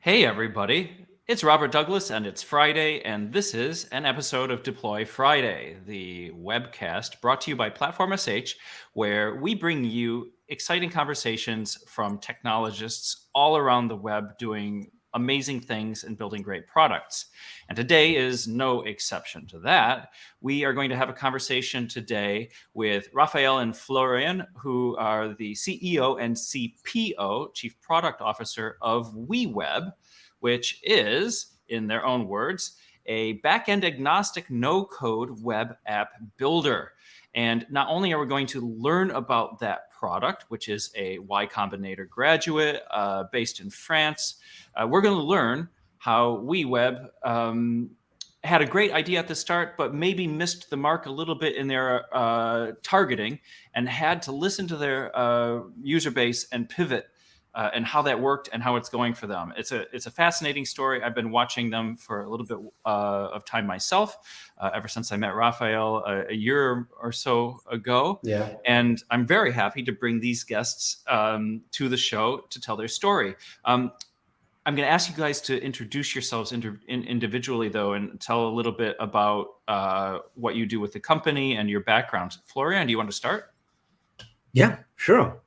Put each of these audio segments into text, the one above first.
Hey, everybody. It's Robert Douglas, and it's Friday, and this is an episode of Deploy Friday, the webcast brought to you by Platform.sh, where we bring you exciting conversations from technologists all around the web doing amazing things and building great products. And today is no exception to that. We are going to have a conversation today with Raphaël and Florian, who are the CEO and CPO, Chief Product Officer of WeWeb, which is, in their own words, a back-end agnostic no-code web app builder. And not only are we going to learn about that product, which is a YCombinator graduate based in France, we're going to learn how WeWeb had a great idea at the start, but maybe missed the mark a little bit in their targeting and had to listen to their user base and pivot and how that worked and how it's going for them. It's a fascinating story. I've been watching them for a little bit of time myself, ever since I met Raphael a year or so ago. Yeah. And I'm very happy to bring these guests to the show to tell their story. I'm going to ask you guys to introduce yourselves individually, though, and tell a little bit about what you do with the company and your background. Florian, do you want to start? Yeah, sure.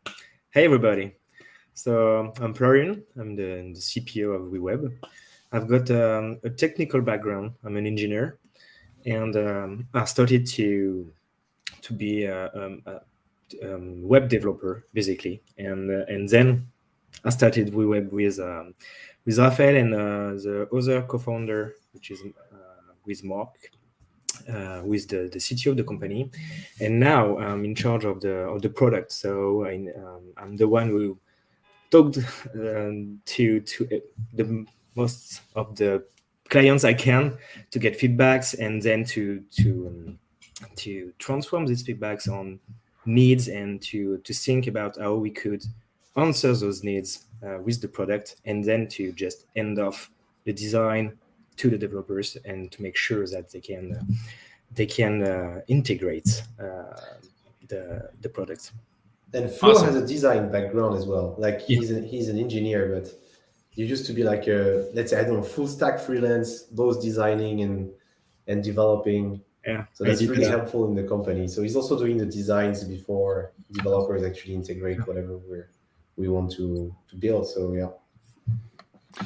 Hey, everybody. So I'm Florian. I'm the CPO of WeWeb. I've got a technical background. I'm an engineer, and I started to be a web developer basically, and then I started WeWeb with Raphaël and the other co-founder, which is with Mark, with the CTO of the company, and now I'm in charge of the product. So I'm the one who talked to the most of the clients I can to get feedbacks, and then to transform these feedbacks on needs and to think about how we could answer those needs with the product, and then to just end off the design to the developers and to make sure that they can integrate the product. And Flo Awesome. has a design background as well. Like he's an engineer, but he used to be like a, let's say, I don't know, full stack freelance, both designing and developing. Yeah, So that's really helpful in the company. So he's also doing the designs before developers actually integrate whatever we want to build. So yeah.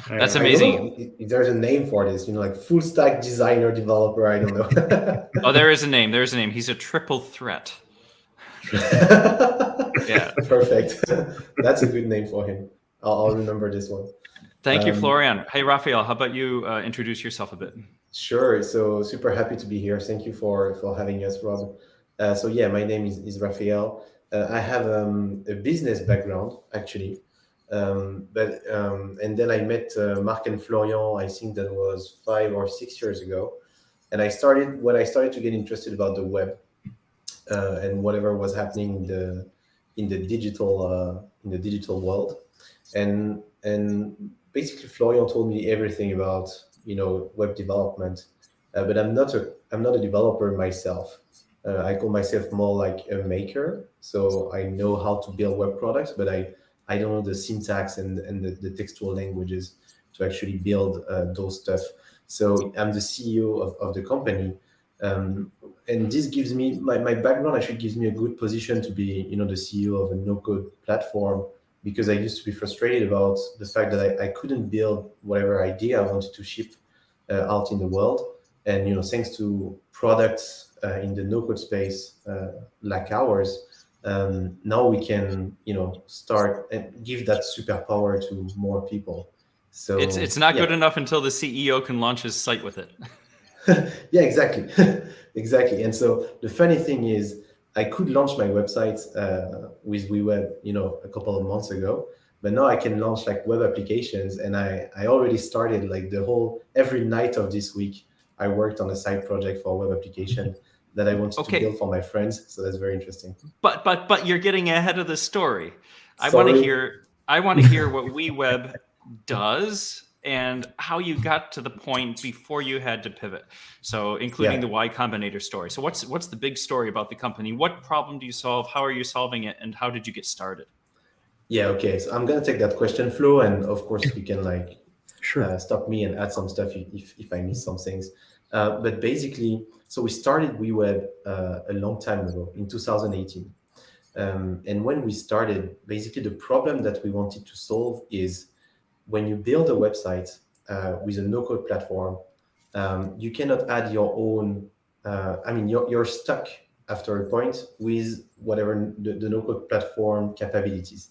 That's I amazing. don't know if there's a name for this, like full stack designer developer. I don't know. Oh, there is a name. There's a name. He's a triple threat. Yeah. Perfect. That's a good name for him. I'll remember this one. Thank you, Florian. Hey, Raphael, how about you introduce yourself a bit? Sure. So super happy to be here. Thank you for having us, Rob. So yeah, my name is Raphael. I have a business background actually, and then I met Mark and Florian. I think that was 5 or 6 years ago, and when I started to get interested about the web and whatever was happening in the digital world, and basically Florian told me everything about web development, but I'm not a developer myself. I call myself more like a maker. So I know how to build web products, but I don't know the syntax and the textual languages to actually build those stuff. So I'm the CEO of the company, and this gives me my background actually gives me a good position to be the CEO of a no-code platform, because I used to be frustrated about the fact that I couldn't build whatever idea I wanted to ship out in the world. And thanks to products in the no-code space like ours, now we can start and give that superpower to more people. So it's not good enough until the CEO can launch his site with it. Yeah, exactly. Exactly. And so the funny thing is, I could launch my website with WeWeb, a couple of months ago, but now I can launch like web applications. And I already started like every night of this week, I worked on a side project for a web application that I wanted to build for my friends. So that's very interesting. But you're getting ahead of the story. I Sorry. want to hear what WeWeb does and how you got to the point before you had to pivot. So including the YCombinator story. So what's the big story about the company? What problem do you solve? How are you solving it? And how did you get started? Yeah, okay. So I'm going to take that question, Flo. And of course, we can Sure. Stop me and add some stuff if I miss some things. But basically, so we started WeWeb a long time ago in 2018. And when we started, basically the problem that we wanted to solve is when you build a website with a no-code platform, you cannot add your own. You're stuck after a point with whatever the no-code platform capabilities.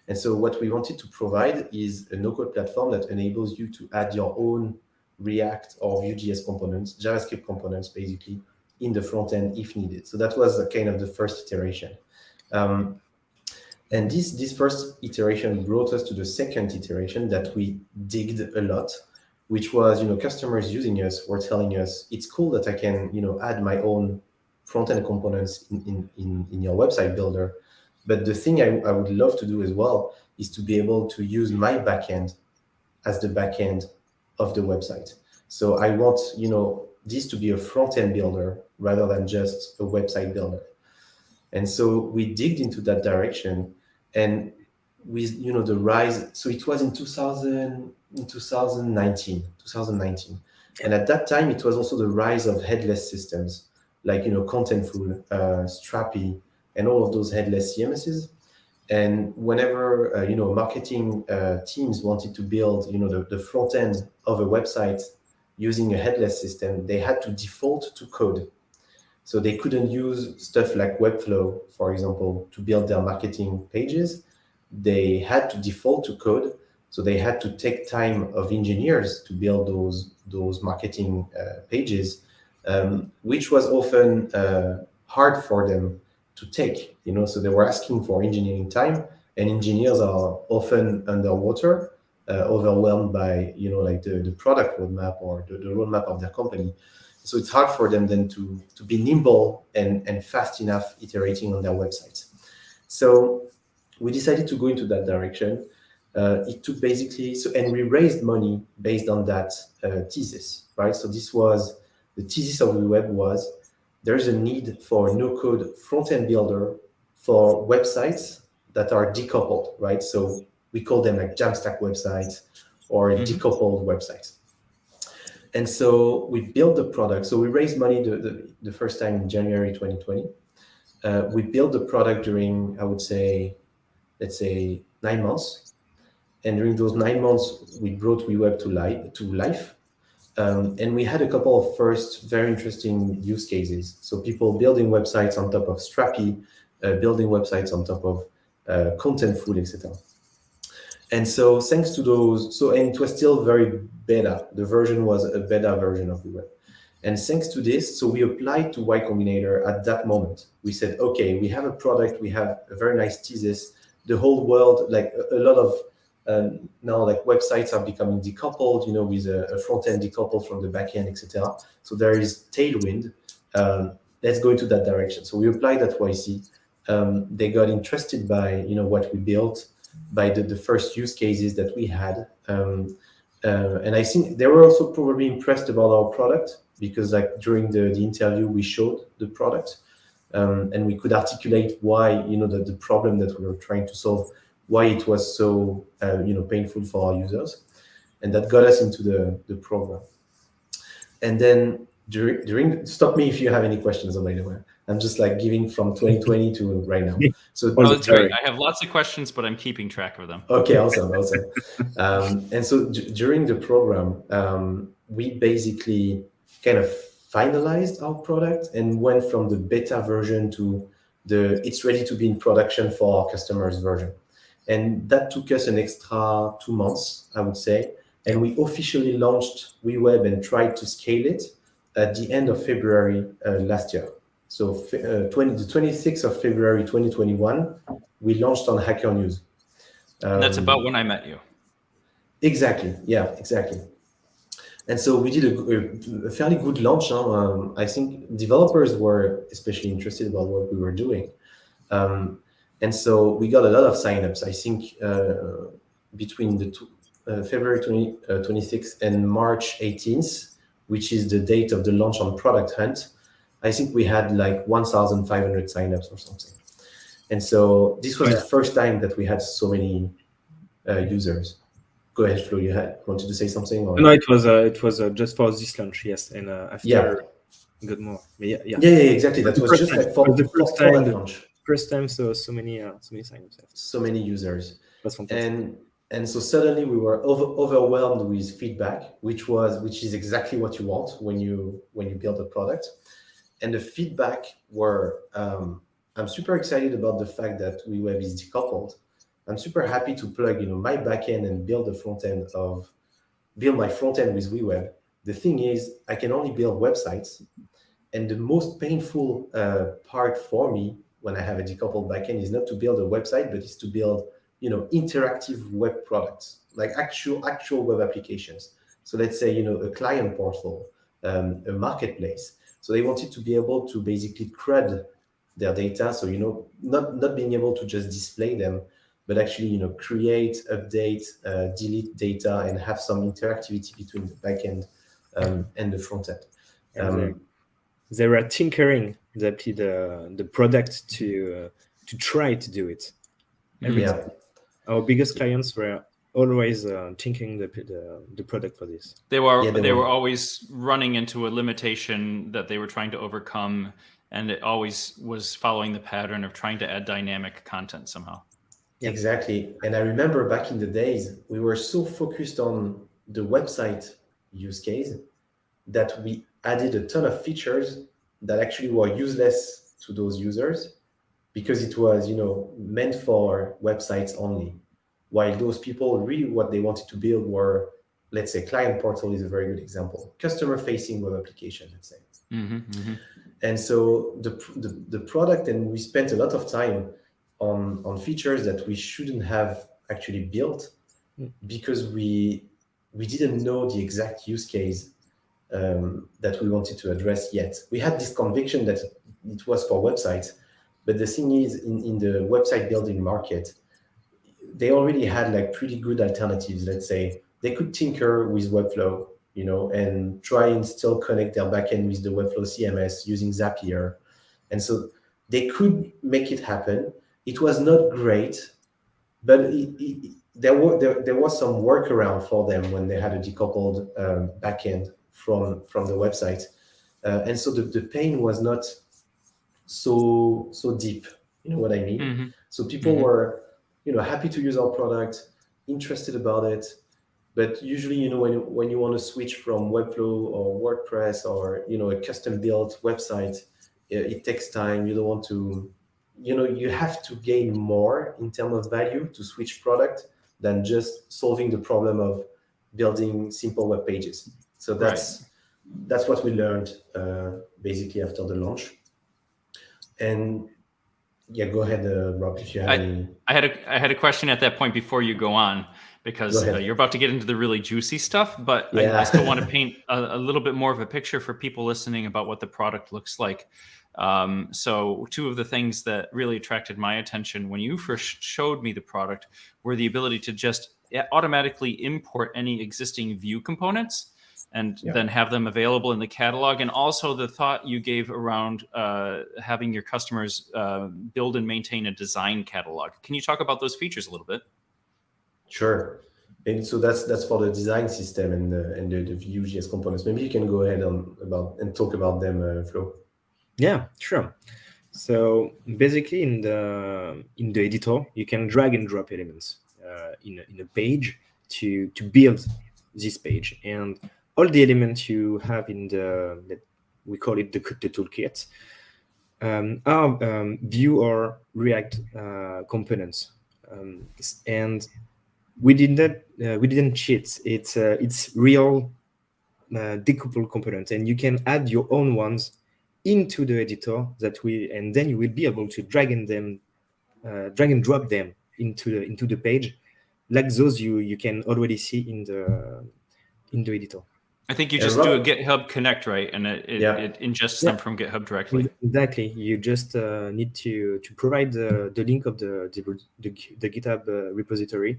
And so what we wanted to provide is a no-code platform that enables you to add your own React or Vue.js components, JavaScript components, basically, in the front end if needed. So that was kind of the first iteration. And this first iteration brought us to the second iteration that we digged a lot, which was, customers using us were telling us, it's cool that I can, add my own front-end components in your website builder. But the thing I would love to do as well is to be able to use my backend as the backend of the website. So I want, this to be a front-end builder rather than just a website builder. And so we digged into that direction, and with the rise. So it was in 2019, and at that time it was also the rise of headless systems like Contentful, Strappy, and all of those headless CMSs. And whenever marketing teams wanted to build the front end of a website using a headless system, they had to default to code. So they couldn't use stuff like Webflow, for example, to build their marketing pages. They had to default to code. So they had to take time of engineers to build those marketing pages, which was often hard for them to take. So they were asking for engineering time, and engineers are often underwater, overwhelmed by like the product roadmap or the roadmap of their company. So it's hard for them then to be nimble and fast enough iterating on their websites. So we decided to go into that direction. It took basically, and we raised money based on that thesis, right? So this was, the thesis of WeWeb was, there's a need for a no-code front-end builder for websites that are decoupled, right? So we call them like Jamstack websites or decoupled websites. And so we built the product. So we raised money the first time in January 2020. We built the product during, I would say, let's say 9 months. And during those 9 months, we brought WeWeb to life. And we had a couple of first very interesting use cases. So people building websites on top of Strappy, building websites on top of Contentful, etc. And so thanks to those, and it was still very beta. The version was a beta version of WeWeb. And thanks to this, so we applied to YCombinator at that moment. We said, okay, we have a product, we have a very nice thesis. The whole world, like a lot of now, like websites are becoming decoupled, with a front end decoupled from the back end, etc. So there is tailwind. Let's go into that direction. So we applied at YC. They got interested by what we built, by the first use cases that we had, and I think they were also probably impressed about our product, because like during the interview we showed the product, and we could articulate why the problem that we were trying to solve, why it was so painful for our users, and that got us into the program. And then during stop me if you have any questions, by the way. I'm just like giving from 2020 to right now. So that's great. I have lots of questions, but I'm keeping track of them. Okay, awesome. And so during the program, we basically kind of finalized our product and went from the beta version to it's ready to be in production for our customers version. And that took us an extra 2 months, I would say. And we officially launched WeWeb and tried to scale it at the end of February last year. So the 26th of February 2021, we launched on Hacker News. And that's about when I met you. Exactly. Yeah, exactly. And so we did a fairly good launch. I think developers were especially interested about what we were doing. And so we got a lot of signups. I think between the February 26th and March 18th, which is the date of the launch on Product Hunt, I think we had like 1,500 signups or something. And so this was the first time that we had so many users. Go ahead, Flo. You wanted to say something? Or? No, it was just for this launch, yes, and after got more. Yeah, exactly. That was just like for the first time, that launch. First time, so many signups. So many users. That's fantastic. And so suddenly we were overwhelmed with feedback, which is exactly what you want when you build a product. And the feedback were, I'm super excited about the fact that WeWeb is decoupled. I'm super happy to plug, my backend and build my front end with WeWeb. The thing is, I can only build websites, and the most painful part for me when I have a decoupled backend is not to build a website, but it's to build, interactive web products, like actual web applications. So let's say, a client portal, a marketplace. So they wanted to be able to basically CRUD their data. So, not being able to just display them, but actually, create, update, delete data, and have some interactivity between the backend and the front end. They were tinkering the product to try to do it. Every time. Our biggest clients were always tinkering the product for this. They were always running into a limitation that they were trying to overcome, and it always was following the pattern of trying to add dynamic content somehow. Exactly. And I remember back in the days, we were so focused on the website use case that we added a ton of features that actually were useless to those users because it was, meant for websites only. While those people really what they wanted to build were, let's say, client portal is a very good example, customer-facing web application, let's say. And so the product, and we spent a lot of time on features that we shouldn't have actually built because we didn't know the exact use case that we wanted to address yet. We had this conviction that it was for websites, but the thing is, in the website building market, they already had like pretty good alternatives. Let's say they could tinker with Webflow, and try and still connect their backend with the Webflow CMS using Zapier, and so they could make it happen. It was not great, but there was some workaround for them when they had a decoupled backend from the website, and so the pain was not so deep. You know what I mean? So people were happy to use our product, interested about it, but usually when you want to switch from Webflow or WordPress or a custom built website, it takes time. You don't want to, you have to gain more in terms of value to switch product than just solving the problem of building simple web pages. So that's what we learned basically after the launch. And yeah, go ahead, Rob, if you have any. I had a question at that point before you go on, because you're about to get into the really juicy stuff, but I still want to paint a little bit more of a picture for people listening about what the product looks like. So two of the things that really attracted my attention when you first showed me the product were the ability to just automatically import any existing Vue components and then have them available in the catalog. And also the thought you gave around having your customers build and maintain a design catalog. Can you talk about those features a little bit? Sure. And so that's for the design system and the Vue.js components. Maybe you can go ahead and talk about them, Flo. Yeah, sure. So basically, in the editor, you can drag and drop elements in a page to build this page, and all the elements you have in we call it the toolkit are Vue or React components, and we didn't cheat. It's real decoupled components, and you can add your own ones into the editor and then you will be able to drag and drop them into the page, like those you can already see in the editor. I think you just do a GitHub connect, right? And it ingests them from GitHub directly. Exactly. You just need to provide the link of the GitHub repository,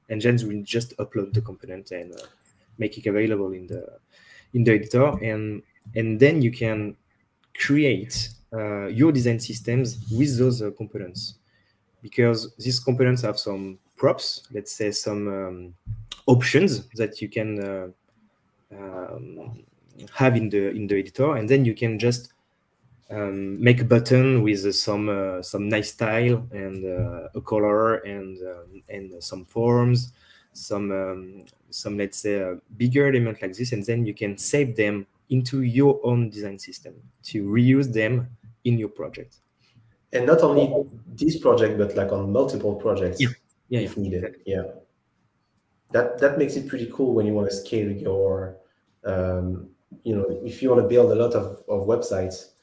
and then we'll just upload the component and make it available in the editor, and then you can create your design systems with those components, because these components have some props, let's say some options that you can have in the editor, and then you can just make a button with some nice style and a color and some forms, some let's say bigger element like this, and then you can save them into your own design system to reuse them in your project. And not only this project, but like on multiple projects if needed. Exactly. Yeah. That makes it pretty cool when you want to scale your, if you want to build a lot of websites,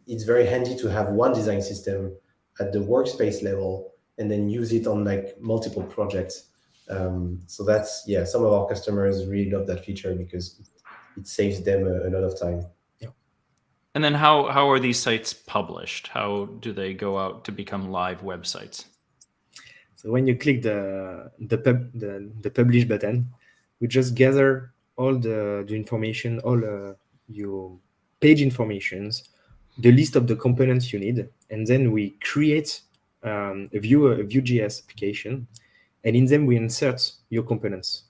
it's very handy to have one design system at the workspace level and then use it on like multiple projects. So that's, some of our customers really love that feature because it saves them a lot of time. And then how are these sites published? How do they go out to become live websites? So when you click the publish button, we just gather all the information, all your page informations, the list of the components you need, and then we create a Vue.js application, and in them we insert your components.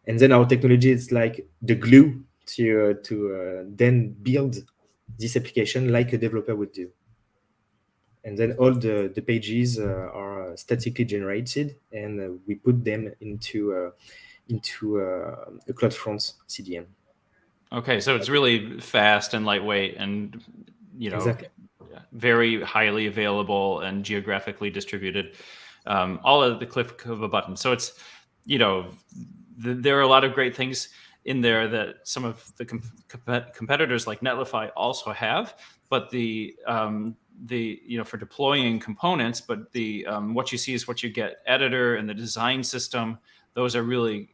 And then our technology is like the glue to then build this application like a developer would do. And then all the pages are statically generated, and we put them into a CloudFront CDN. Okay, so it's really fast and lightweight, and Exactly. very highly available and geographically distributed, all at the click of a button. So it's there are a lot of great things in there that some of the competitors like Netlify also have, but the for deploying components, but the what you see is what you get editor and the design system. Those are really,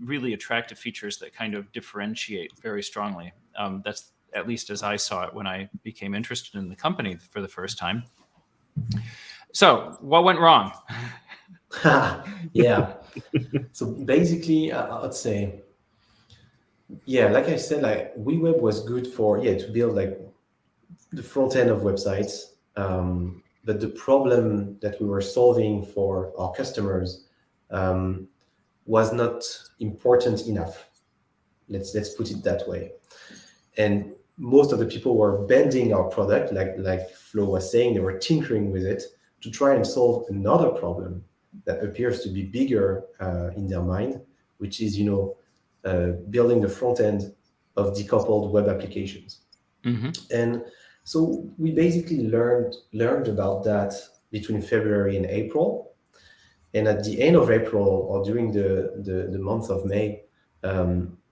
really attractive features that kind of differentiate very strongly. That's at least as I saw it when I became interested in the company for the first time. So what went wrong? Yeah. So basically, I'd say, like I said, like WeWeb was good for to build like the front end of websites, but the problem that we were solving for our customers was not important enough. Let's put it that way. And most of the people were bending our product, like Flo was saying, they were tinkering with it to try and solve another problem that appears to be bigger in their mind, which is building the front end of decoupled web applications. Mm-hmm. And so we basically learned about that between February and April. And at the end of April, or during the month of May,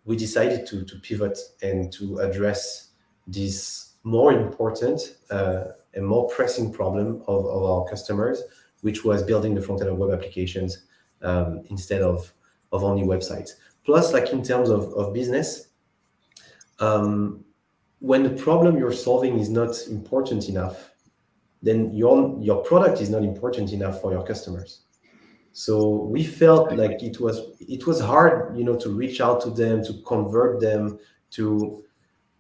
we decided to pivot and to address this more important and more pressing problem of our customers, which was building the front end of web applications instead of only websites. Plus, like in terms of business, when the problem you're solving is not important enough, then your product is not important enough for your customers. So we felt like it was hard, to reach out to them, to convert them to.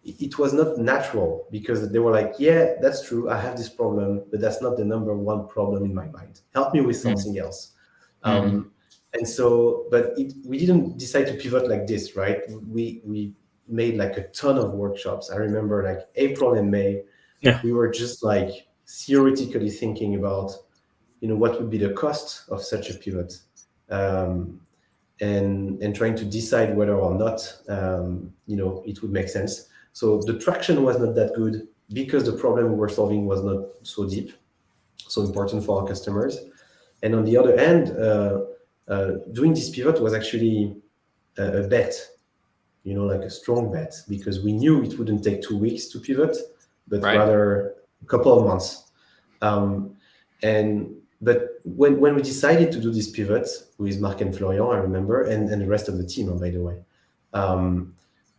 It was not natural because they were like, yeah, that's true, I have this problem, but that's not the number one problem in my mind. Help me with something else. And so, but we didn't decide to pivot like this, right? We made like a ton of workshops. I remember like April and May, we were just like theoretically thinking about, what would be the cost of such a pivot, and trying to decide whether or not, it would make sense. So the traction was not that good because the problem we were solving was not so deep, so important for our customers. And on the other hand, doing this pivot was actually a bet, like a strong bet, because we knew it wouldn't take 2 weeks to pivot, but rather a couple of months. But when we decided to do this pivot with Marc and Florian, I remember, and the rest of the team, by the way,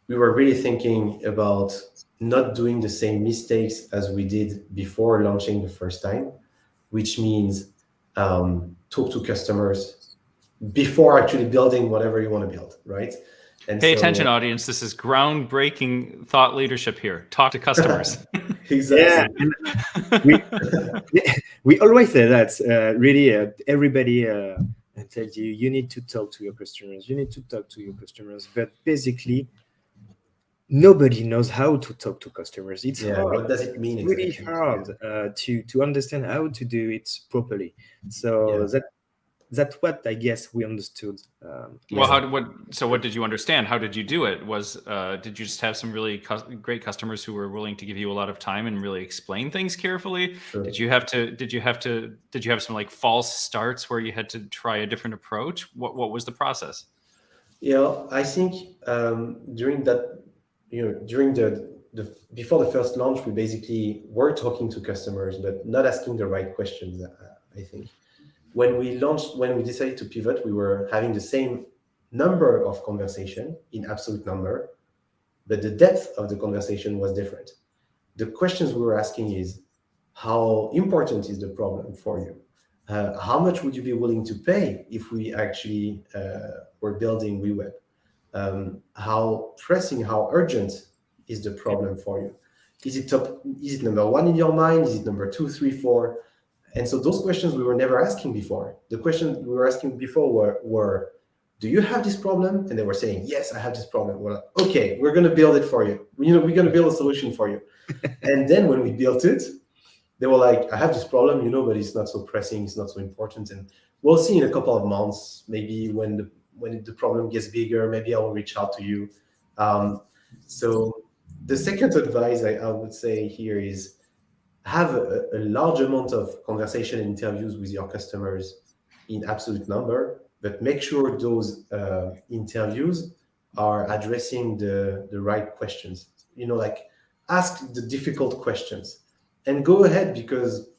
we were really thinking about not doing the same mistakes as we did before launching the first time, which means talk to customers before actually building whatever you want to build, right? And Pay attention, audience. This is groundbreaking thought leadership here. Talk to customers. Exactly. Yeah, we always say that really everybody and tells you, you need to talk to your customers, you need to talk to your customers. But basically, nobody knows how to talk to customers. It's Yeah, hard. what does it mean It's really exactly? hard to understand how to do it properly. So that's what I guess we understood. Well, what did you understand? How did you do it? Did you just have some really great customers who were willing to give you a lot of time and really explain things carefully? Sure. Did you have some like false starts where you had to try a different approach? What was the process? Yeah, I think during that, during the before the first launch, we basically were talking to customers, but not asking the right questions. I think when we decided to pivot, we were having the same number of conversation in absolute number, but the depth of the conversation was different. The questions we were asking is, how important is the problem for you? How much would you be willing to pay if we actually were building WeWeb? How pressing, how urgent is the problem for you? Is it number one in your mind? Is it number 2, 3, 4? And so those questions we were never asking before. The questions we were asking before were do you have this problem? And they were saying, yes, I have this problem. We're like, okay, we're going to build it for you. We're going to build a solution for you. And then when we built it, they were like, I have this problem, but it's not so pressing, it's not so important. And we'll see in a couple of months, maybe when the problem gets bigger, maybe I will reach out to you. So the second advice I would say here is have a large amount of conversation and interviews with your customers in absolute number, but make sure those interviews are addressing the right questions. Like ask the difficult questions and go ahead, because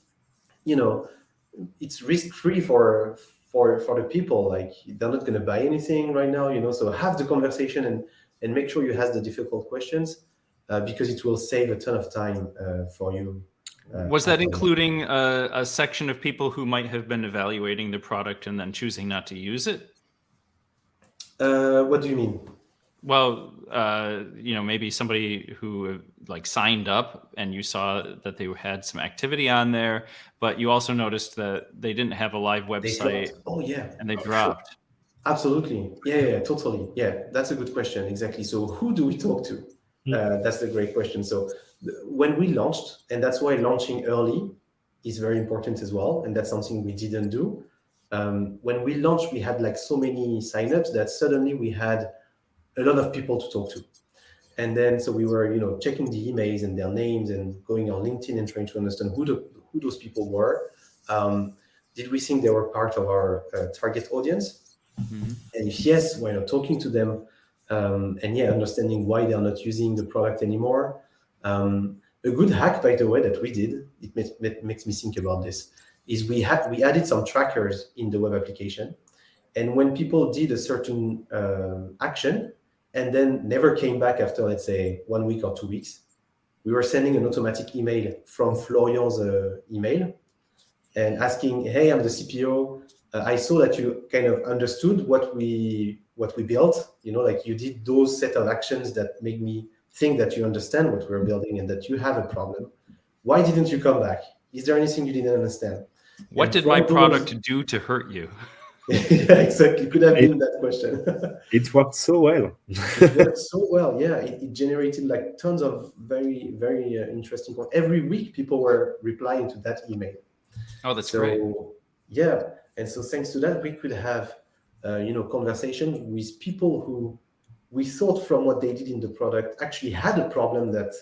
it's risk-free for the people. Like they're not going to buy anything right now, so have the conversation and make sure you ask the difficult questions, because it will save a ton of time for you. Was that including a section of people who might have been evaluating the product and then choosing not to use it? What do you mean? Well, maybe somebody who like signed up and you saw that they had some activity on there, but you also noticed that they didn't have a live website. Oh yeah, and they dropped. Sure. Absolutely, yeah, totally, yeah. That's a good question. Exactly. So who do we talk to? That's a great question. So when we launched, and that's why launching early is very important as well, and that's something we didn't do. When we launched, we had like so many signups that suddenly we had a lot of people to talk to. And then so we were checking the emails and their names and going on LinkedIn and trying to understand who those people were. Did we think they were part of our target audience? Mm-hmm. And if yes, why not talking to them? And understanding why they're not using the product anymore. A good hack, by the way, that we did, it makes me think about this, is we added some trackers in the web application. And when people did a certain action and then never came back after, let's say, 1 week or 2 weeks, we were sending an automatic email from Florian's email and asking, hey, I'm the CPO. I saw that you kind of understood what we built. Like you did those set of actions that make me think that you understand what we're building and that you have a problem. Why didn't you come back? Is there anything you didn't understand? What did my product do to hurt you? Yeah, exactly. Could have been that question. It worked so well. It worked so well. Yeah, it generated like tons of very, very interesting. Every week, people were replying to that email. Oh, that's great. Yeah, and so thanks to that, we could have conversations with people who we thought from what they did in the product actually had a problem that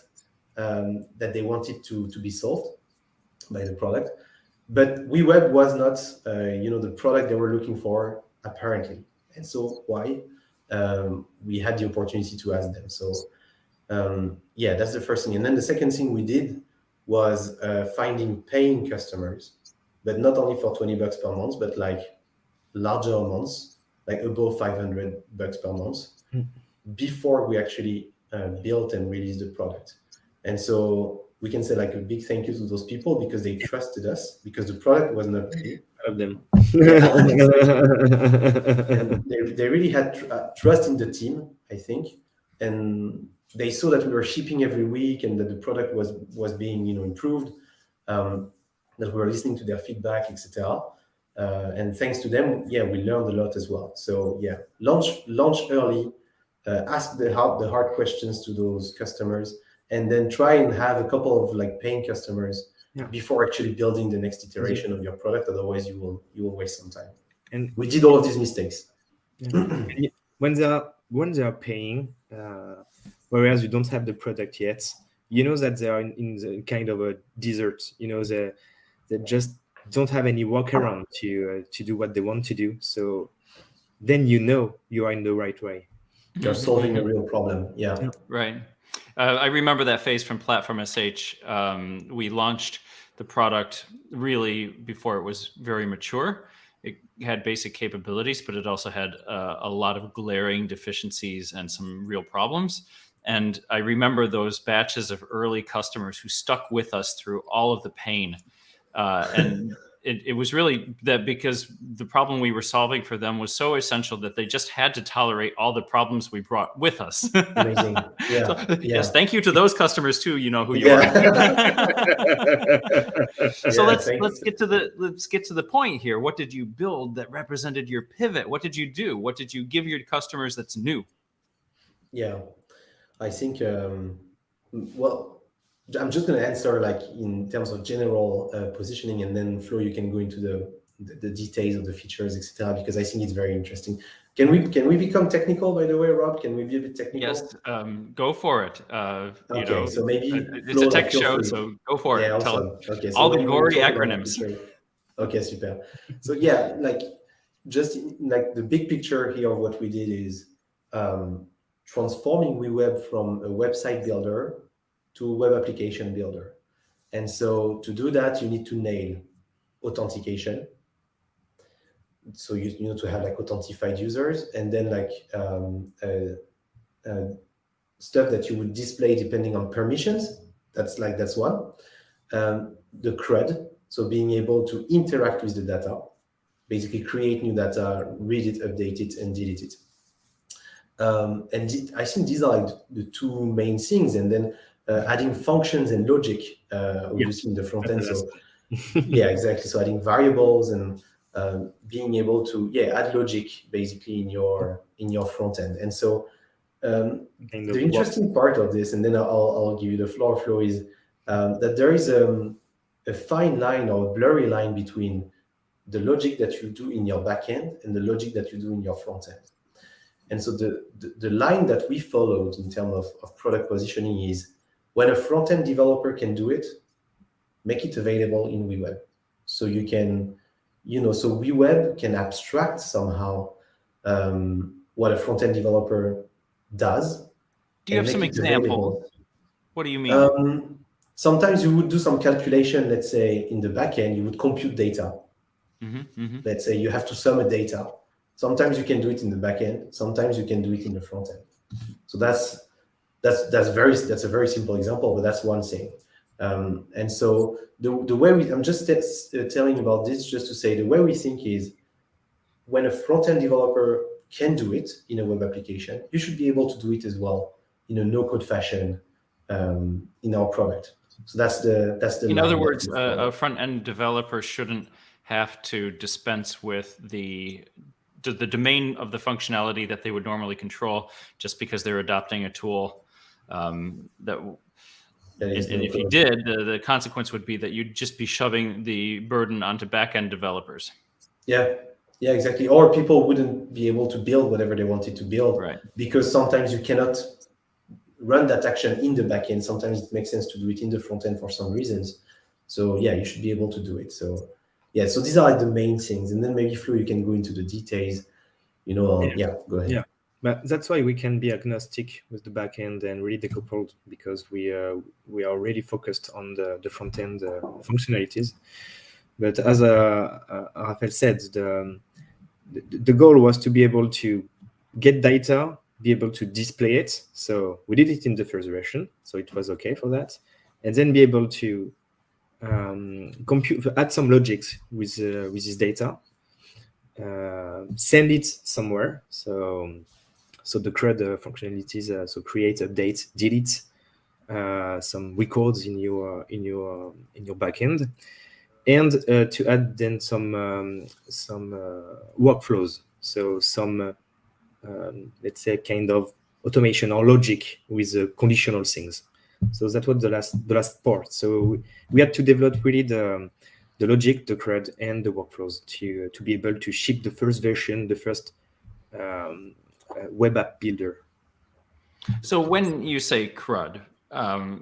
they wanted to be solved by the product. But WeWeb was not, the product they were looking for, apparently. And so why? We had the opportunity to ask them. So that's the first thing. And then the second thing we did was finding paying customers, but not only for $20 per month, but like larger amounts, like above $500 per month, before we actually built and released the product. And so we can say like a big thank you to those people because they trusted us, because the product was not ready. Of them. And they really had trust in the team, I think. And they saw that we were shipping every week and that the product was being improved, that we were listening to their feedback, etc. And thanks to them, we learned a lot as well. So launch early, ask the hard questions to those customers, and then try and have a couple of like paying customers before actually building the next iteration of your product. Otherwise, you will waste some time. And we did all of these mistakes. When they are paying, whereas you don't have the product yet, you know that they are in the kind of a desert. You know, they just don't have any workaround to do what they want to do. So then you know you are in the right way. You're solving a real problem. Yeah. Right. I remember that phase from Platform.sh. We launched the product really before it was very mature. It had basic capabilities, but it also had a lot of glaring deficiencies and some real problems. And I remember those batches of early customers who stuck with us through all of the pain. And it was really that because the problem we were solving for them was so essential that they just had to tolerate all the problems we brought with us. Amazing. Yeah. So, yes, thank you to those customers too. You know who you are. So let's get to the point here. What did you build that represented your pivot? What did you do? What did you give your customers that's new? Yeah, I think I'm just going to answer like in terms of general positioning, and then Flo, you can go into the details of the features, etc. Because I think it's very interesting. Can we become technical? By the way, Rob, can we be a bit technical? Yes, go for it. Okay, so maybe it's a tech show, so go for it. Awesome. Okay, so all the gory acronyms. Okay, super. So just like the big picture here of what we did is transforming WeWeb from a website builder to a web application builder. And so to do that, you need to nail authentication. So you need to have like authentified users, and then like stuff that you would display depending on permissions. That's one. The CRUD, so being able to interact with the data, basically create new data, read it, update it, and delete it. I think these are like the two main things, and then adding functions and logic, obviously in the front end. So yeah, exactly. So adding variables and being able to add logic basically in your front end. And so the interesting part of this, and then I'll give you the floor, Flo, is that there is a fine line or a blurry line between the logic that you do in your backend and the logic that you do in your front end. And so the line that we followed in terms of product positioning is when a front-end developer can do it, make it available in WeWeb. So you can, so WeWeb can abstract somehow what a front-end developer does. Do you have some examples? What do you mean? Sometimes you would do some calculation, let's say in the backend, you would compute data. Let's say you have to sum a data. Sometimes you can do it in the backend. Sometimes you can do it in the front end. So that's a very simple example, but that's one thing. And so the way I'm just telling about this just to say the way we think is when a front end developer can do it in a web application, you should be able to do it as well in a no-code fashion in our product. So that's the. In other words, a front end developer shouldn't have to dispense with the domain of the functionality that they would normally control just because they're adopting a tool and if you did, the consequence would be that you'd just be shoving the burden onto back-end developers. Yeah, exactly. Or people wouldn't be able to build whatever they wanted to build, right? Because sometimes you cannot run that action in the backend. Sometimes it makes sense to do it in the front end for some reasons. So you should be able to do it. So so these are like the main things, and then maybe Flo, you can go into the details. Go ahead. Yeah, but that's why we can be agnostic with the backend and really decoupled, because we are already focused on the front end functionalities. But as Raphaël said, the goal was to be able to get data, be able to display it. So we did it in the first version, so it was okay for that, and then be able to add some logics with this data, send it somewhere. So the CRUD functionalities, so create, update, delete some records in your backend, and to add then some workflows. So some let's say kind of automation or logic with conditional things. So that was the last part. So we had to develop really the logic, the CRUD, and the workflows to be able to ship the first version, the first web app builder. So when you say CRUD,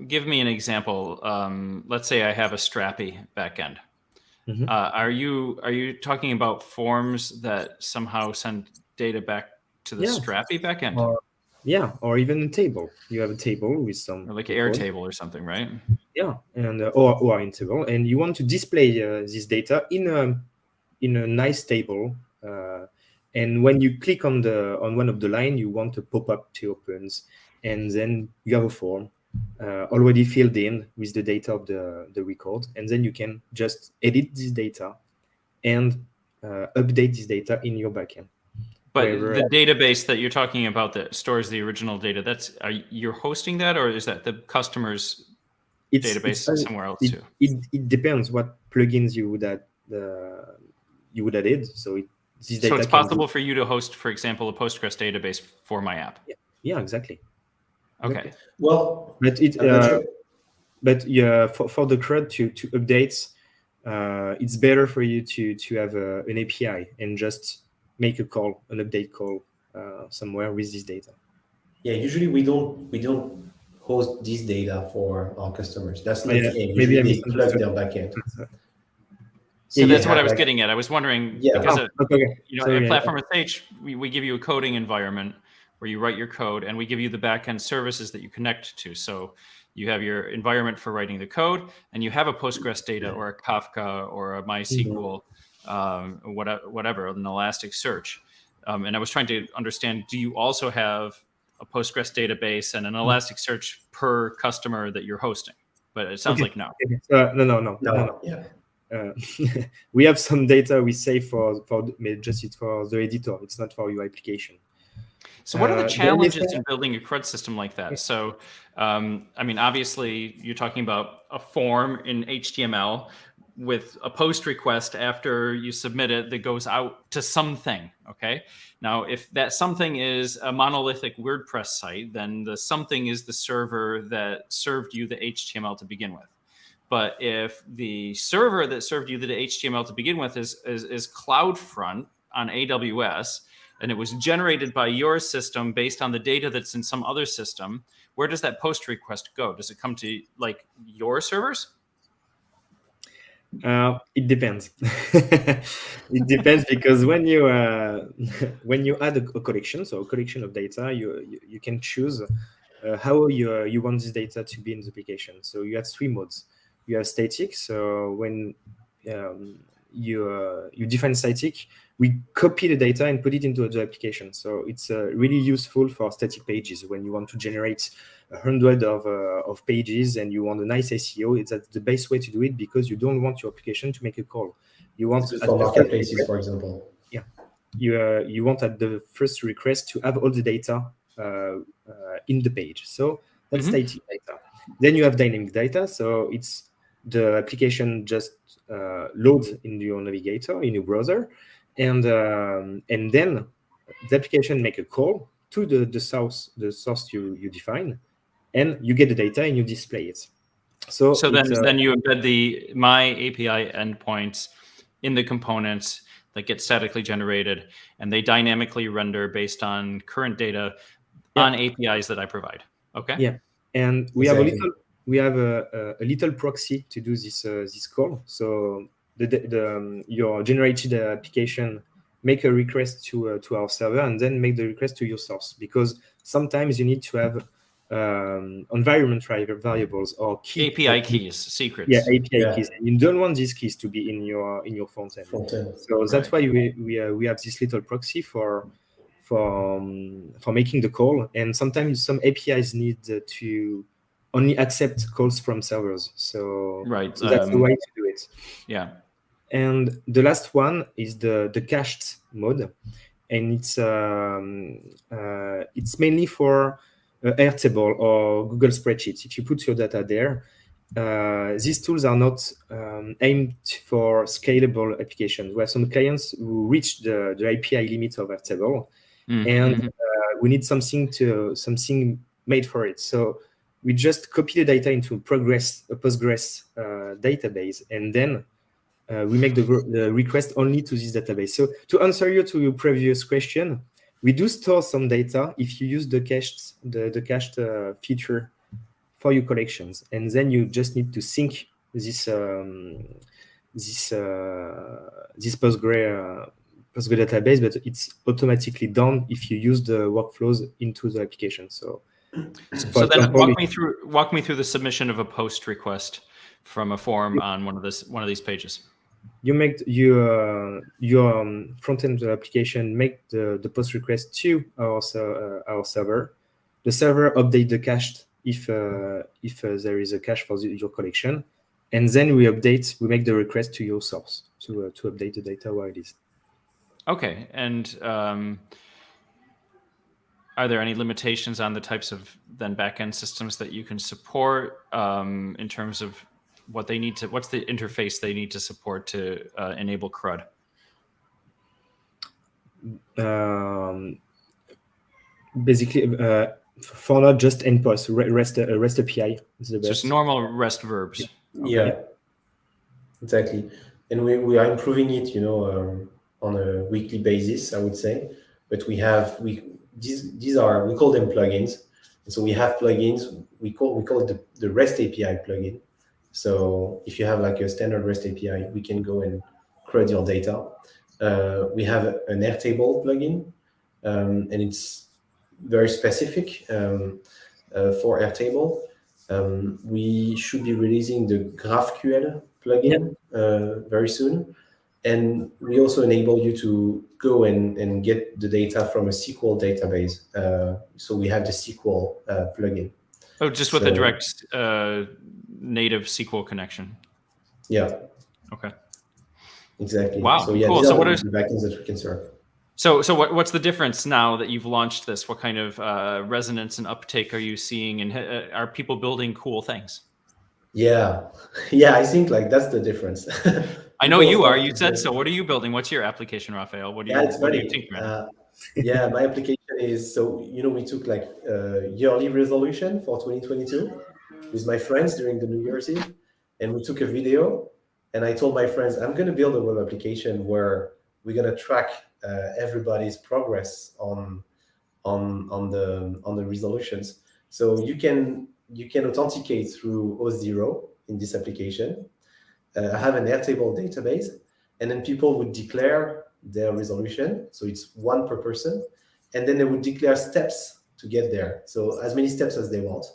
give me an example. Let's say I have a Strapi backend. Mhm. Are you talking about forms that somehow send data back to the Yeah. Strapi backend? Or even a table. You have a table with some Or like code. Airtable or something, right? Yeah, and or in table, and you want to display this data in a nice table. And when you click on one of the line, you want a pop-up to opens, and then you have a form already filled in with the data of the record, and then you can just edit this data and update this data in your backend. But Wherever, the database that you're talking about that stores the original data, you're hosting that, or is that the customer's database somewhere else too? It depends what plugins you would add. So this data. So it's possible for you to host, for example, a Postgres database for my app. Yeah, exactly. Okay. Well, but it I'm not sure. but yeah, for the CRUD to update, it's better for you to have an API and just make an update call somewhere with this data. Yeah, usually we don't host this data for our customers. That's not Yeah, the aim. maybe Usually I they plug misunderstood. their backend. So that's what I was getting at. I was wondering, because okay. at Platform.sh, we give you a coding environment where you write your code, and we give you the backend services that you connect to. So you have your environment for writing the code, and you have a Postgres data or a Kafka or a MySQL, whatever, an Elasticsearch. And I was trying to understand, do you also have a Postgres database and an Elasticsearch per customer that you're hosting? But it sounds like no. No. Yeah. We have some data we save for the editor. It's not for your application. So what are the challenges in building a CRUD system like that? So, I mean, obviously, you're talking about a form in HTML with a post request after you submit it that goes out to something, okay? Now, if that something is a monolithic WordPress site, then the something is the server that served you the HTML to begin with. But if the server that served you the HTML to begin with is CloudFront on AWS, and it was generated by your system based on the data that's in some other system, where does that post request go? Does it come to like your servers? It depends. It depends because when you add a collection, so a collection of data, you can choose how you want this data to be in the application. So you have three modes. You have static. So when you define static, we copy the data and put it into the application. So it's really useful for static pages when you want to generate 100 of pages and you want a nice SEO. That's the best way to do it because you don't want your application to make a call. You want for marketplaces, for example. Yeah, you want at the first request to have all the data in the page. So that's static data. Then you have dynamic data. So it's the application just loads in your navigator, in your browser, and then the application make a call to the source you define, and you get the data and you display it. So then you embed the My API endpoints in the components that get statically generated, and they dynamically render based on current data on APIs that I provide. Okay. Yeah, and we have a little proxy to do this call. So your generated application make a request to our server and then make the request to your source, because sometimes you need to have environment variables or API keys, secrets. Yeah, API keys. And you don't want these keys to be in your front end. So that's why we have this little proxy for making the call. And sometimes some APIs need to only accept calls from servers. So that's the way to do it. Yeah. And the last one is the cached mode, and it's mainly for Airtable or Google Spreadsheets. If you put your data there, these tools are not aimed for scalable applications. We have some clients who reach the API limits of Airtable, and we need something made for it. So we just copy the data into a Postgres database, and then we make the request only to this database. So to answer you to your previous question, we do store some data if you use the cached feature for your collections, and then you just need to sync this Postgre database, but it's automatically done if you use the workflows into the application. So then walk me through the submission of a post request from a form on one of these pages. You make your front-end application make the post request to our server. The server update the cache if there is a cache for your collection, and then we make the request to your source to update the data where it is. Okay, and are there any limitations on the types of then backend systems that you can support in terms of what's the interface they need to support to enable CRUD? Basically, for not just endpoints, REST API is the best. Just normal REST verbs. Okay. Yeah, exactly. And we are improving it, on a weekly basis, I would say. But we call them plugins. And so we have plugins. We call it the REST API plugin. So if you have like a standard REST API, we can go and CRUD your data. We have an Airtable plugin, and it's very specific for Airtable. We should be releasing the GraphQL plugin very soon. And we also enable you to go and get the data from a SQL database. So we have the SQL plugin. Oh, just with a direct native SQL connection. Yeah. Okay. Exactly. Wow. So yeah, cool. these So are what the is backends that we can serve. So what's the difference now that you've launched this? What kind of resonance and uptake are you seeing, and are people building cool things? Yeah, I think like that's the difference. I know you are. You said so. What are you building? What's your application, Raphaël? What are you thinking? Yeah, my application is we took like a yearly resolution for 2022 with my friends during the New Year's Eve, and we took a video, and I told my friends I'm going to build a web application where we're going to track everybody's progress on the resolutions. So you can authenticate through Auth0 in this application. I have an Airtable database, and then people would declare their resolution. So it's one per person, and then they would declare steps to get there. So as many steps as they want.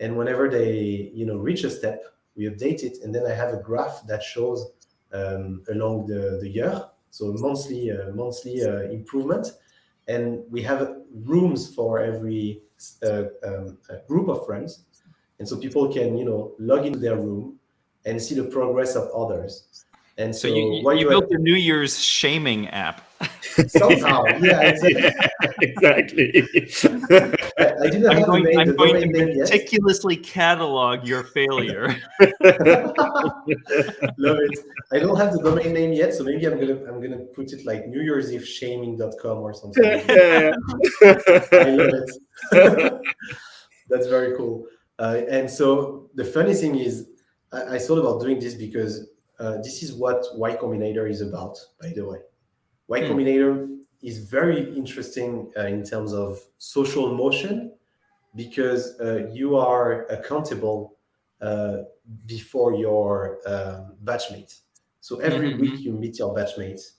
And whenever they reach a step, we update it, and then I have a graph that shows along the year, so monthly improvement. And we have rooms for every group of friends. And so people can, log into their room and see the progress of others. And so you built the New Year's shaming app. Somehow, yeah, exactly. I didn't have the domain name yet. Meticulously catalog your failure. Love it. I don't have the domain name yet, so maybe I'm gonna put it like NewYear'sEveShaming.com or something. Yeah. I love it. That's very cool. And so the funny thing is, I thought about doing this because this is what YCombinator is about, by the way. YCombinator is very interesting in terms of social motion, because you are accountable before your batchmate. So every week you meet your batchmates,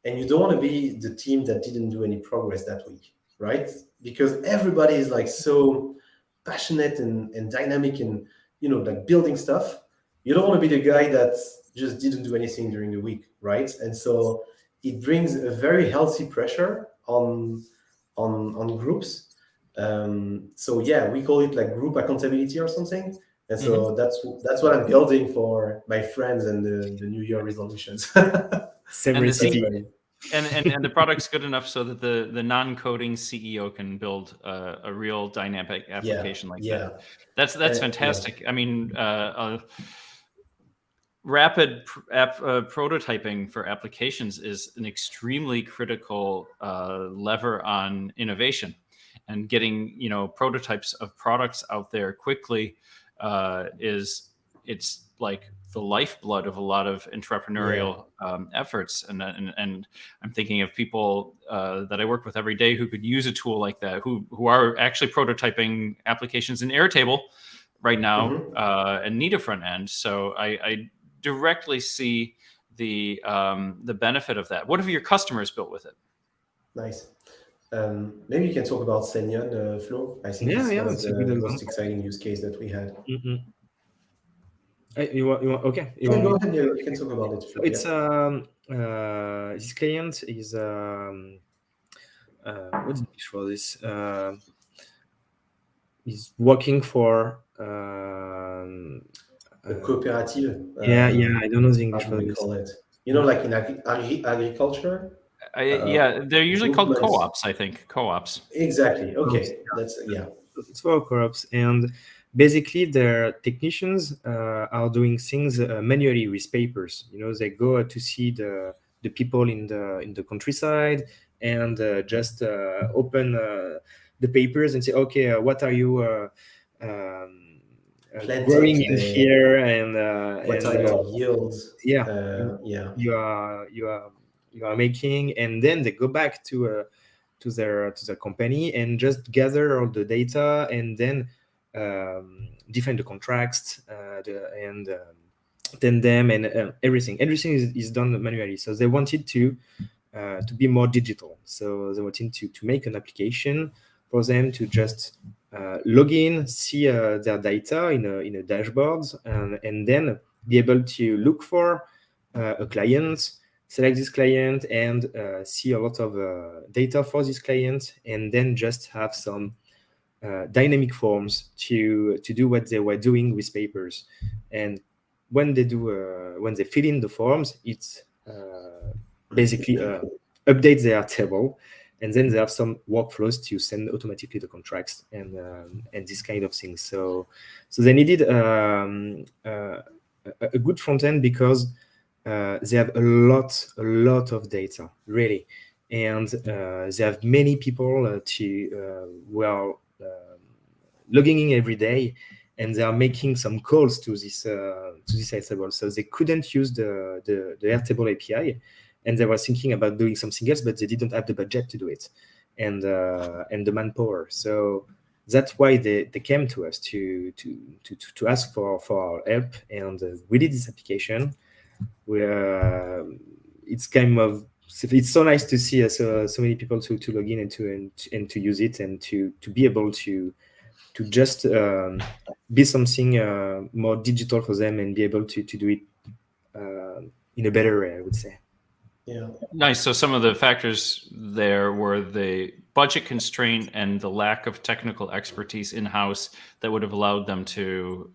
and you don't want to be the team that didn't do any progress that week, right? Because everybody is like so passionate and dynamic and like building stuff. You don't want to be the guy that just didn't do anything during the week, right? And so it brings a very healthy pressure on groups. So yeah, we call it like group accountability or something. And so that's what I'm building for my friends and the New Year resolutions. Same recipe. and the product's good enough so that the non-coding CEO can build a real dynamic application like that. That's fantastic. I mean, rapid prototyping for applications is an extremely critical lever on innovation, and getting prototypes of products out there quickly it's like the lifeblood of a lot of entrepreneurial efforts. And I'm thinking of people that I work with every day who could use a tool like that, who are actually prototyping applications in Airtable right now and need a front end. So I directly see the benefit of that. What have your customers built with it? Nice. Maybe you can talk about Senyon, Flo. I think it's one of the most exciting use case that we had. You want okay? Go ahead. You can talk about it, Flo. It's this client is what's the English for this? He's working for a cooperative. I don't know the English how for we this. call it. Like in agriculture. They're usually called co-ops. I think co-ops. Exactly. Okay. It's for co-ops, and basically their technicians are doing things manually with papers. They go to see the people in the countryside and just open the papers and say, okay, what are you growing in here, and what are your yields? You are making, and then they go back to their company and just gather all the data and then define the contracts and then them and everything is done manually. So they wanted to be more digital. So they wanted to make an application for them to just log in, see their data in a dashboard, and then be able to look for a client, select this client, and see a lot of data for this client, and then just have some dynamic forms to do what they were doing with papers. And when they fill in the forms, it's basically update their table, and then they have some workflows to send automatically the contracts and this kind of things. So they needed a good front end because they have a lot of data, really, and they have many people who are logging in every day, and they are making some calls to this Airtable. So they couldn't use the Airtable API, and they were thinking about doing something else, but they didn't have the budget to do it, and the manpower. So that's why they came to us to ask for our help, and we did this application. It's so nice to see so many people to log in and to use it, and to be able to just be something more digital for them, and be able to do it in a better way, I would say. Yeah. Nice. So some of the factors there were the budget constraint and the lack of technical expertise in-house that would have allowed them to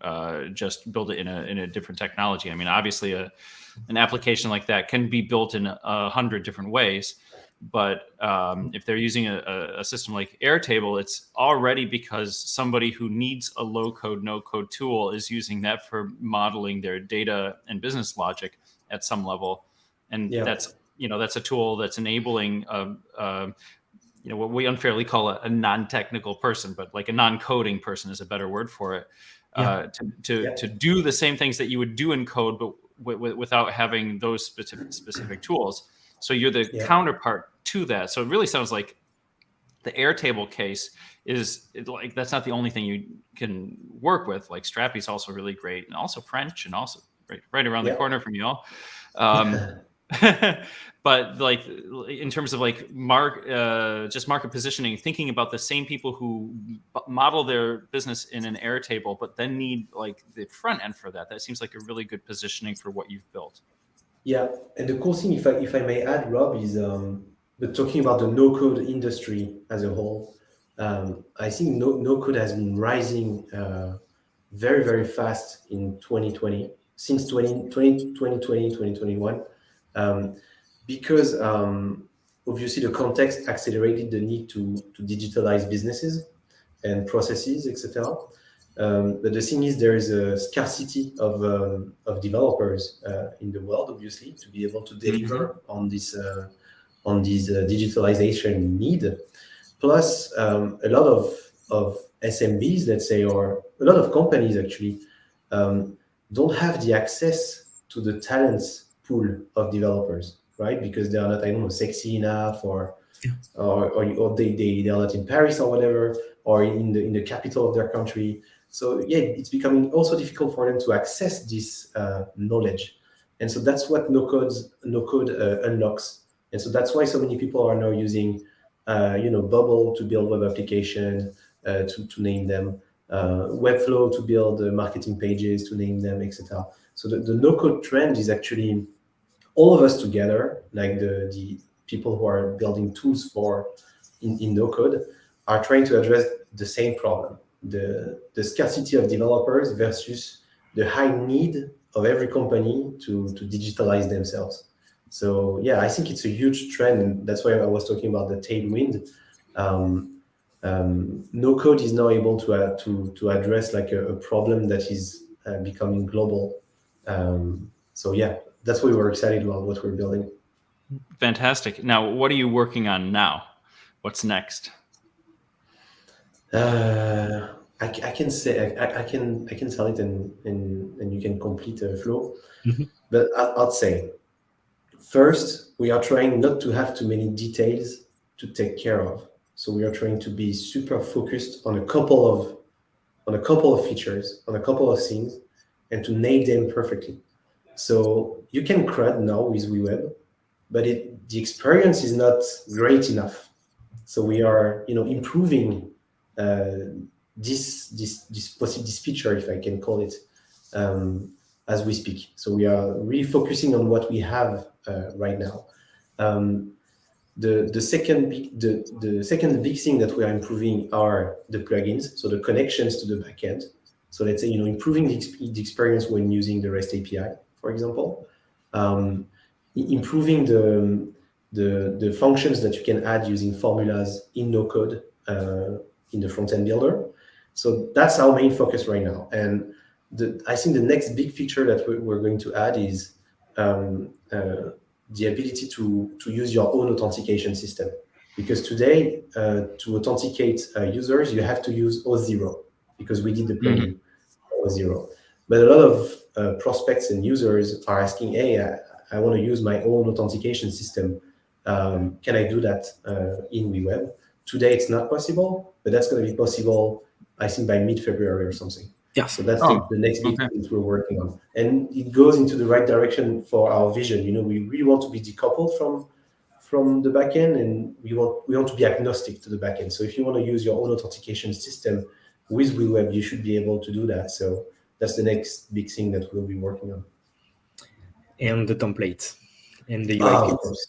just build it in a different technology. I mean, obviously an application like that can be built in 100 different ways, but if they're using a system like Airtable, it's already because somebody who needs a low-code, no-code tool is using that for modeling their data and business logic at some level. And that's a tool that's enabling what we unfairly call a non-technical person, but like a non-coding person is a better word for it, to do the same things that you would do in code, but without having those specific tools. So you're the counterpart to that. So it really sounds like the Airtable case is like, that's not the only thing you can work with. Like Strappy's also really great, and also French, and also right around the corner from you all. But like in terms of like market positioning, thinking about the same people who model their business in an Airtable, but then need like the front end for that seems like a really good positioning for what you've built. Yeah, and the cool thing, if I may add, Rob, is talking about the no-code industry as a whole. I think no-code has been rising very, very fast in 2020, since 2020, 2021. because obviously the context accelerated the need to digitalize businesses and processes, etc. But the thing is, there is a scarcity of developers in the world, obviously, to be able to deliver on this digitalization need. Plus, a lot of SMBs, let's say, or a lot of companies actually don't have the access to the talents pool of developers, right? Because they are not, I don't know, sexy enough, or they are not in Paris or whatever, or in the capital of their country. So yeah, it's becoming also difficult for them to access this knowledge, and so that's what no code unlocks. And so that's why so many people are now using, Bubble to build web application, to name them, Webflow to build marketing pages, to name them, etc. So the no code trend is actually all of us together, like the people who are building tools for in no code, are trying to address the same problem: the scarcity of developers versus the high need of every company to digitalize themselves. So yeah, I think it's a huge trend, and that's why I was talking about the tailwind. No code is now able to address like a problem that is becoming global. So yeah, that's why we're excited about what we're building. Fantastic. Now, what are you working on now? What's next? I can say I can tell it, and you can complete a flow. But I'd say first we are trying not to have too many details to take care of. So we are trying to be super focused on a couple of features, on a couple of things, and to nail them perfectly. So you can CRUD now with WeWeb, but the experience is not great enough. So we are, improving this feature, if I can call it, as we speak. So we are really focusing on what we have right now. The second big thing that we are improving are the plugins, so the connections to the backend. So let's say, improving the experience when using the REST API, for example, improving the functions that you can add using formulas in no code in the front-end builder. So that's our main focus right now. And I think the next big feature that we're going to add is the ability to use your own authentication system. Because today, to authenticate users, you have to use Auth0, because we did the plugin Auth0. But a lot of prospects and users are asking, hey, I want to use my own authentication system. Can I do that in WeWeb? Today, it's not possible, but that's going to be possible, I think, by mid-February or something. Yeah. So that's the next big thing we're working on. And it goes into the right direction for our vision. We really want to be decoupled from the backend, and we want to be agnostic to the backend. So if you want to use your own authentication system with WeWeb, you should be able to do that. So that's the next big thing that we'll be working on. And the templates and the UI. Of course.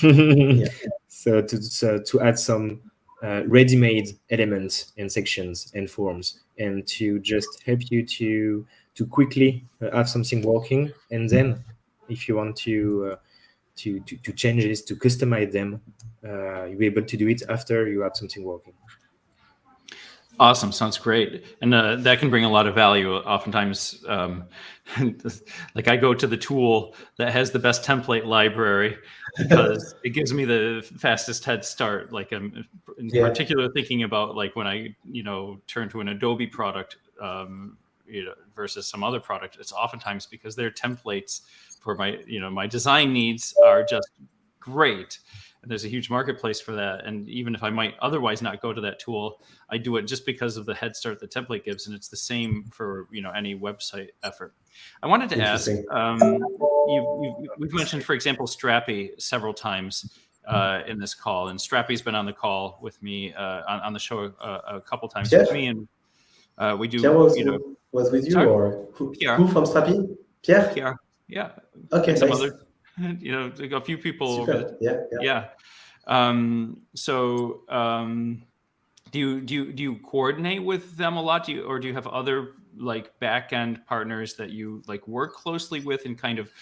Yeah. So to add some ready-made elements and sections and forms, and to just help you to quickly have something working, and then if you want to change this, to customize them, you'll be able to do it after you have something working. Awesome. Sounds great. And that can bring a lot of value. Oftentimes, like I go to the tool that has the best template library because it gives me the fastest head start. Like I'm in particular thinking about like when I, turn to an Adobe product, versus some other product, it's oftentimes because their templates for my, my design needs are just great. And there's a huge marketplace for that. And even if I might otherwise not go to that tool, I do it just because of the head start the template gives. And it's the same for, any website effort. I wanted to ask, we've mentioned, for example, Strappy several times in this call. And Strappy's been on the call with me on the show a couple times with me. And we do, Pierre was with you, sorry? Or who from Strappy? Pierre? Yeah. Okay, some nice. other, a few people. Super. Yeah. Do you coordinate with them a lot? Or do you have other like back end partners that you like work closely with and kind of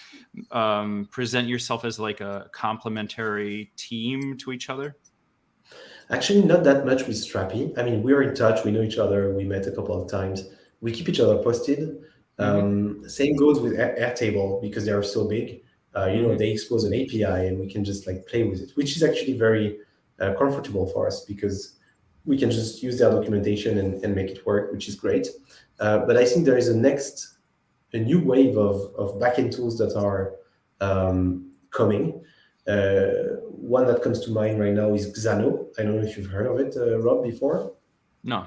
present yourself as like a complementary team to each other? Actually, not that much with Strappy. I mean, we're in touch. We know each other. We met a couple of times. We keep each other posted. Same goes with Airtable because they are so big. They expose an API and we can just like play with it, which is actually very comfortable for us because we can just use their documentation and make it work, which is great. But I think there is a new wave of backend tools that are coming. One that comes to mind right now is Xano. I don't know if you've heard of it, Rob, before. No.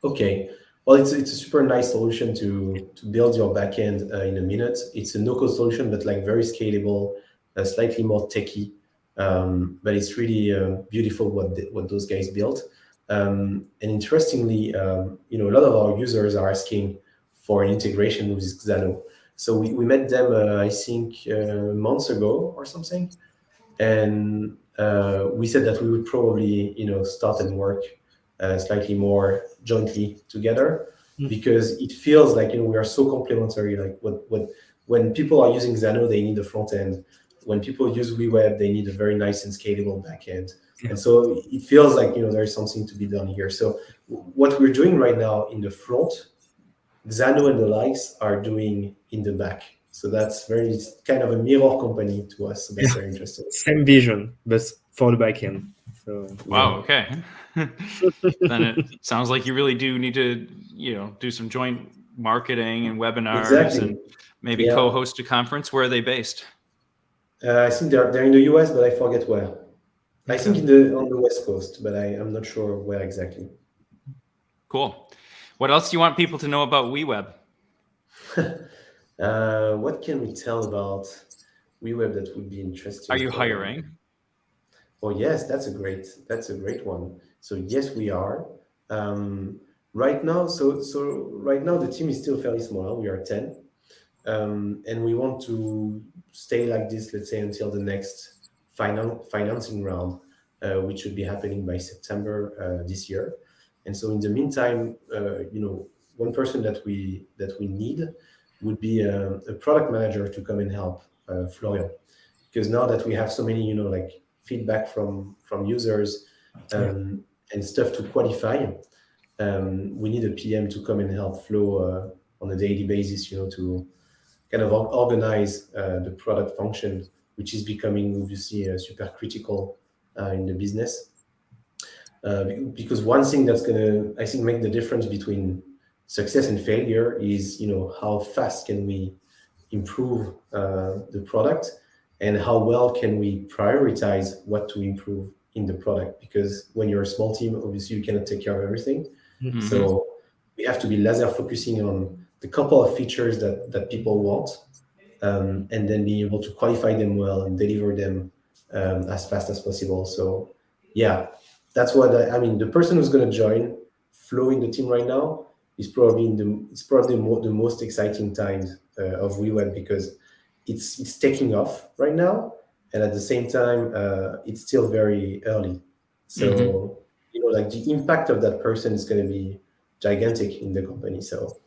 Okay. Well, it's a super nice solution to build your backend in a minute. It's a no-code solution, but like very scalable, slightly more techy. But it's really beautiful what those guys built. And interestingly, a lot of our users are asking for an integration with Xano. So we met them, I think, months ago or something, and we said that we would probably, start and work slightly more jointly together because it feels like we are so complementary. Like when people are using Xano, they need the front end. When people use WeWeb, they need a very nice and scalable backend. And so it feels like there's something to be done here. So what we're doing right now in the front, Xano and the likes are doing in the back. So it's kind of a mirror company to us. So that's very interesting. Same vision, but for the backend. So wow. Okay. Then it sounds like you really do need to, do some joint marketing and webinars and maybe co-host a conference. Where are they based? I think they're in the US, but I forget where. I think on the West Coast, but I'm not sure where exactly. Cool. What else do you want people to know about WeWeb? What can we tell about WeWeb that would be interesting? Are you hiring? Oh yes, that's a great one. So yes, we are. Right now, right now the team is still fairly small. We are 10, and we want to stay like this, let's say, until the next financing round, which should be happening by September this year. And so in the meantime, one person that we need would be a product manager to come and help Florian, because now that we have so many like feedback from users and stuff to qualify, we need a PM to come and help Flo on a daily basis, to kind of organize the product function, which is becoming obviously super critical in the business. Because one thing that's going to, I think, make the difference between success and failure is, how fast can we improve the product and how well can we prioritize what to improve in the product. Because when you're a small team, obviously you cannot take care of everything. So we have to be laser focusing on the couple of features that people want, and then being able to qualify them well and deliver them as fast as possible. So yeah, that's what I mean. The person who's going to join Flo in the team right now is probably the most exciting times of WeWeb, because it's taking off right now, and at the same time it's still very early. So like the impact of that person is going to be gigantic in the company. So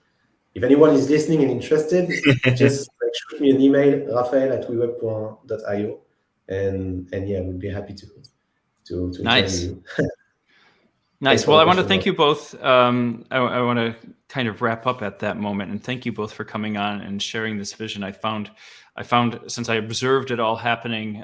if anyone is listening and interested, just shoot me an email, raphael@weweb.io, and yeah, we'd be happy to nice. interview you. Nice. Well, I want to thank you both. I want to kind of wrap up at that moment and thank you both for coming on and sharing this vision. I found since I observed it all happening,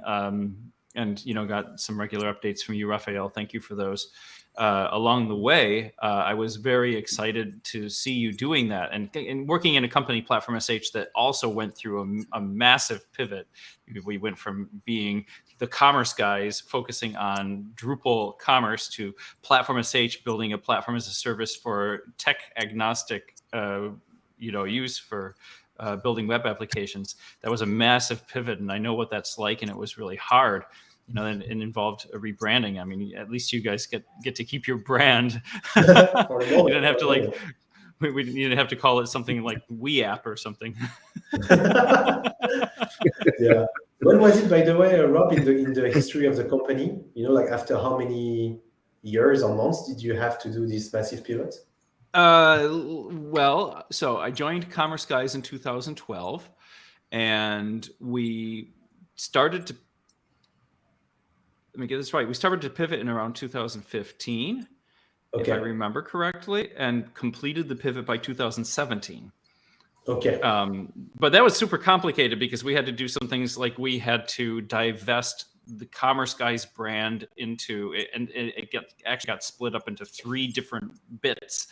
and got some regular updates from you, Raphael. Thank you for those. Along the way, I was very excited to see you doing that and working in a company, Platform.sh, that also went through a massive pivot. We went from being the commerce guys focusing on Drupal commerce to Platform.sh building a platform as a service for tech agnostic, use for building web applications. That was a massive pivot, and I know what that's like, and it was really hard. And it involved a rebranding. I mean, at least you guys get to keep your brand. You didn't have to we didn't have to call it something like WeApp or something. Yeah. When was it, by the way, Rob, in the history of the company? After how many years or months did you have to do this massive pivot? Well, so I joined Commerce Guys in 2012, and we started to, let me get this right. We started to pivot in around 2015, if I remember correctly, and completed the pivot by 2017. Okay. But that was super complicated because we had to do some things like we had to divest the Commerce Guys brand into it, and it actually got split up into 3 different bits.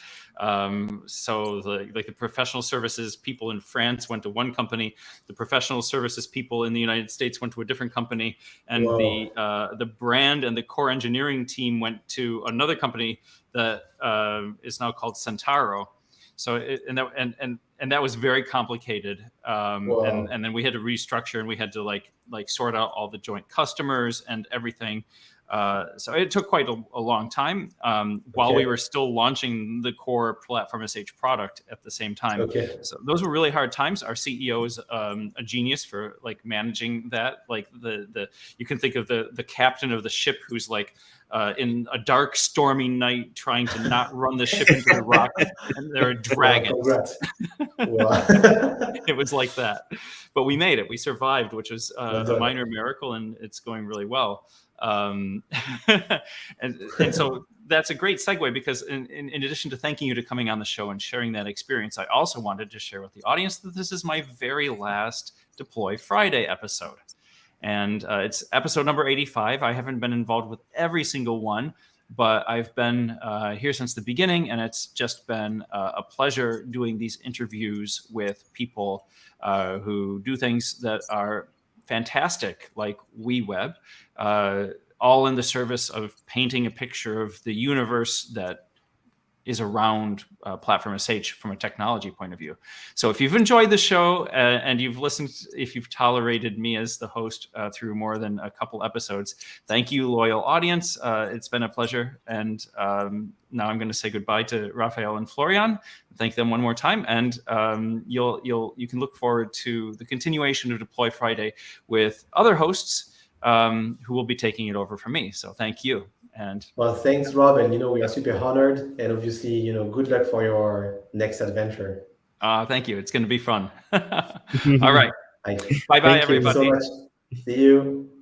So the professional services people in France went to one company, the professional services people in the United States went to a different company, and the brand and the core engineering team went to another company that is now called Centauro. So and that was very complicated, and then we had to restructure, and we had to like sort out all the joint customers and everything. So it took quite a long time while we were still launching the core Platform.sh product at the same time. So those were really hard times. Our CEO is a genius for like managing that. Like you can think of the captain of the ship who's like in a dark, stormy night trying to not run the ship into the rock, and there are dragons. It was like that, but we made it. We survived, which was a minor miracle, and it's going really well. And so that's a great segue, because in addition to thanking you to coming on the show and sharing that experience, I also wanted to share with the audience that this is my very last Deploy Friday episode. And it's episode number 85. I haven't been involved with every single one, but I've been here since the beginning, and it's just been a pleasure doing these interviews with people who do things that are fantastic, like WeWeb, all in the service of painting a picture of the universe that is around Platform.sh from a technology point of view. So if you've enjoyed the show and you've listened, if you've tolerated me as the host through more than a couple episodes, thank you, loyal audience. It's been a pleasure. And now I'm going to say goodbye to Raphaël and Florian. Thank them one more time. And you can look forward to the continuation of Deploy Friday with other hosts who will be taking it over from me. So thank you. And well, thanks, Rob. And we are super honored, and obviously, good luck for your next adventure. Thank you. It's going to be fun. All right. Bye. Bye, everybody. Thank you so much. See you.